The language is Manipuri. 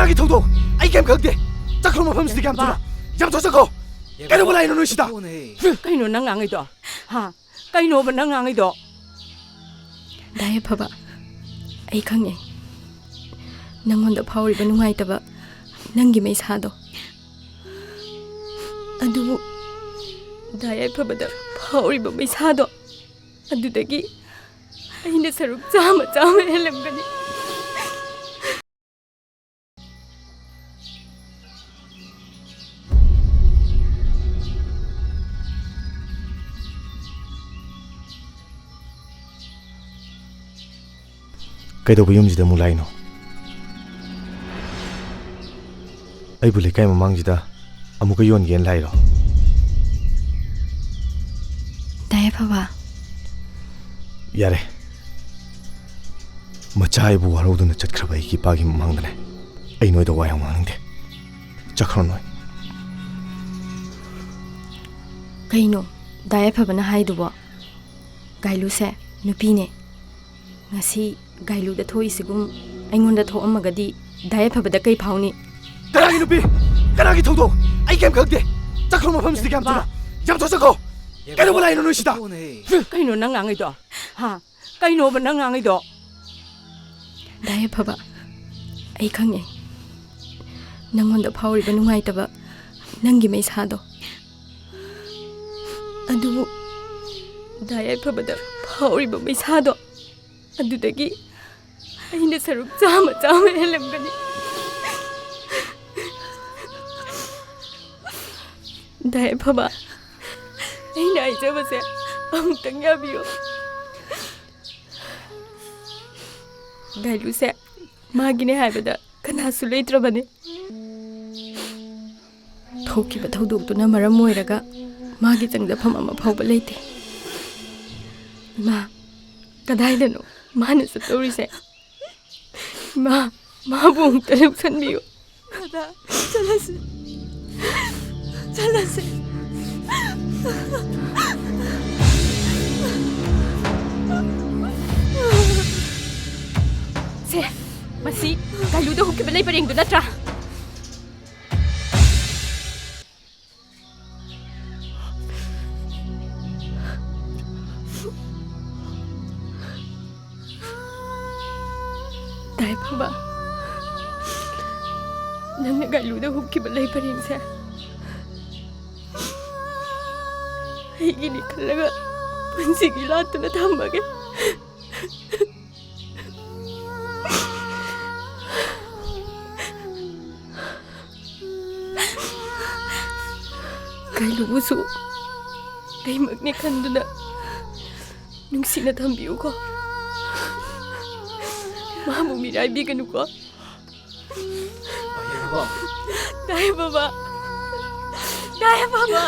ꯀꯅꯥꯒꯤ ꯊꯧꯗꯣꯛ ꯑꯩ ꯀꯩꯝ ꯈꯪꯗꯦ ꯆꯠꯈ꯭ꯔꯣ ꯃꯐꯝꯁꯤꯗꯤ ꯀꯌꯥꯝ ꯊꯨꯅ ꯌꯥꯝ ꯊꯨꯅ ꯆꯠꯈ꯭ꯔꯣ ꯀꯩꯗꯧꯕ ꯂꯥꯛꯏꯅꯣ ꯅꯣꯏ ꯁꯤꯗ ꯀꯩꯅꯣ ꯅꯪ ꯉꯥꯡꯉꯤꯗꯣ ꯍꯥ ꯀꯩꯅꯣꯕ ꯅꯪ ꯉꯥꯡꯉꯤꯗꯣ ꯗꯥꯏꯌꯦꯐꯕ ꯑꯩ ꯈꯪꯉꯦ ꯅꯪꯉꯣꯟꯗ ꯐꯥꯎꯔꯤꯕ ꯅꯨꯡꯉꯥꯏꯇꯕ ꯅꯪꯒꯤ ꯃꯩꯁꯥꯗꯣ ꯑꯗꯨꯕꯨ ꯗꯥꯏꯌꯦꯐꯕꯗ ꯐꯥꯎꯔꯤꯕ ꯃꯩꯁꯥꯗꯣ ꯑꯗꯨꯗꯒꯤ ꯑꯩꯅ ꯁꯔꯨꯛ ꯆꯥꯝꯃ ꯍꯦꯜꯂꯝꯒꯅꯤ ꯀꯩꯗꯧꯕ ꯌꯨꯝꯁꯤꯗ ꯑꯃꯨꯛ ꯂꯥꯛꯏꯅꯣ ꯑꯩꯕꯨ ꯂꯩꯀꯥꯏ ꯃꯃꯥꯡꯁꯤꯗ ꯑꯃꯨꯛꯀ ꯌꯣꯟꯒꯦꯅ ꯂꯥꯛꯏꯔꯣ ꯗꯥꯏꯌꯦꯐꯕ ꯌꯥꯔꯦ ꯃꯆꯥ ꯑꯩꯕꯨ ꯋꯥꯔꯧꯗꯨꯅ ꯆꯠꯈ꯭ꯔꯕ ꯑꯩꯒꯤ ꯏꯄꯥꯒꯤ ꯃꯃꯥꯡꯗꯅꯦ ꯑꯩ ꯅꯣꯏꯗ ꯋꯥ ꯌꯥꯝ ꯉꯥꯡꯅꯤꯡꯗꯦ ꯆꯠꯈ꯭ꯔꯣ ꯅꯣꯏ ꯀꯩꯅꯣ ꯗꯥꯏꯌꯦꯐꯕꯅ ꯍꯥꯏꯗꯨꯕꯣ ꯒꯥꯏꯂꯨꯁꯦ ꯅꯨꯄꯤꯅꯦ ꯉꯁꯤ ꯒꯥꯏꯂꯨꯗ ꯊꯣꯛꯏꯁꯤꯒꯨꯝ ꯑꯩꯉꯣꯟꯗ ꯊꯣꯛꯑꯝꯃꯒꯗꯤ ꯗꯥꯏꯌꯦꯐꯕꯗ ꯀꯩ ꯐꯥꯎꯅꯤ ꯀꯅꯥꯒꯤ ꯅꯨꯄꯤ ꯀꯅꯥꯒꯤ ꯊꯧꯗꯣꯛ ꯑꯩ ꯀꯩꯝ ꯈꯪꯗꯦ ꯆꯠꯈ꯭ꯔꯣ ꯃꯐꯝꯁꯤꯗꯤ ꯀꯌꯥꯝ ꯊꯨꯅ ꯌꯥꯝ ꯊꯨꯅ ꯆꯠꯈ꯭ꯔꯣ ꯀꯩꯗꯧꯕ ꯂꯥꯛꯏꯅꯣ ꯅꯣꯏ ꯁꯤꯗ ꯀꯩꯅꯣ ꯅꯪ ꯉꯥꯡꯉꯤꯗꯣ ꯍꯥ ꯀꯩꯅꯣꯕ ꯅꯪ ꯉꯥꯡꯉꯤꯗꯣ ꯗꯥꯏꯌꯦꯐꯕ ꯑꯩ ꯈꯪꯉꯦ ꯅꯪꯉꯣꯟꯗ ꯐꯥꯎꯔꯤꯕ ꯅꯨꯡꯉꯥꯏꯇꯕ ꯅꯪꯒꯤ ꯃꯩꯁꯥꯗꯣ ꯑꯗꯨꯕꯨ ꯗꯥꯏꯌꯦꯐꯕꯗ ꯐꯥꯎꯔꯤꯕ ꯃꯩꯁꯥꯗꯣ ꯑꯗꯨꯗꯒꯤ ꯑꯩꯅ ꯁꯔꯨꯛ ꯆꯥꯝꯃ ꯍꯦꯜꯂꯝꯒꯅꯤ ꯗꯥꯏꯌꯦꯐꯕ ꯑꯩꯅ ꯍꯥꯏꯖꯕꯁꯦ ꯑꯃꯨꯛꯇꯪ ꯌꯥꯕꯤꯌꯨ ꯒꯥꯏꯂꯨꯁꯦ ꯃꯥꯒꯤꯅꯦ ꯍꯥꯏꯕꯗ ꯀꯅꯥꯁꯨ ꯂꯩꯇ꯭ꯔꯕꯅꯤ ꯊꯣꯛꯈꯤꯕ ꯊꯧꯗꯣꯛꯇꯨꯅ ꯃꯔꯝ ꯑꯣꯏꯔꯒ ꯃꯥꯒꯤ ꯆꯪꯖꯐꯝ ꯑꯃ ꯐꯥꯎꯕ ꯂꯩꯇꯦ ꯏꯃꯥ ꯀꯗꯥꯏꯗꯅꯣ ꯃꯥꯅ ꯆꯠꯇꯧꯔꯤꯁꯦ ꯏꯃꯥ ꯃꯥꯕꯨ ꯑꯃꯨꯛꯇ ꯂꯧꯁꯟꯕꯤꯌꯨ ꯗꯥꯗꯥ ꯆꯠꯂꯁꯤ ꯆꯠꯂꯁꯤ ꯁꯦ ꯃꯁꯤ ꯒꯥꯏꯂꯨꯗ ꯍꯨꯛꯈꯤꯕ ꯂꯩ ꯄꯔꯦꯡꯗꯨ ꯅꯠꯇ꯭ꯔꯥ ꯗꯥꯏꯌꯦꯐꯕ ꯅꯪꯅ ꯒꯥꯏꯂꯨꯗ ꯍꯨꯛꯈꯤꯕ ꯂꯩ ꯄꯔꯦꯡꯁꯦ ꯑꯩꯒꯤꯅꯤ ꯈꯜꯂꯒ ꯄꯨꯟꯁꯤꯒꯤ ꯂꯥꯠꯇꯨꯅ ꯊꯝꯃꯒꯦ ꯒꯥꯏꯂꯨꯕꯨꯁꯨ ꯑꯩꯃꯛꯅꯤ ꯈꯟꯗꯨꯅ ꯅꯨꯡꯁꯤꯅ ꯊꯝꯕꯤꯌꯨꯀꯣ ꯃꯥꯕꯨ ꯃꯤꯔꯥꯏꯕꯤꯒꯅꯨꯀꯣ ꯗꯥꯏꯌꯦꯐꯕ ꯗꯥꯏꯌꯦꯐꯕ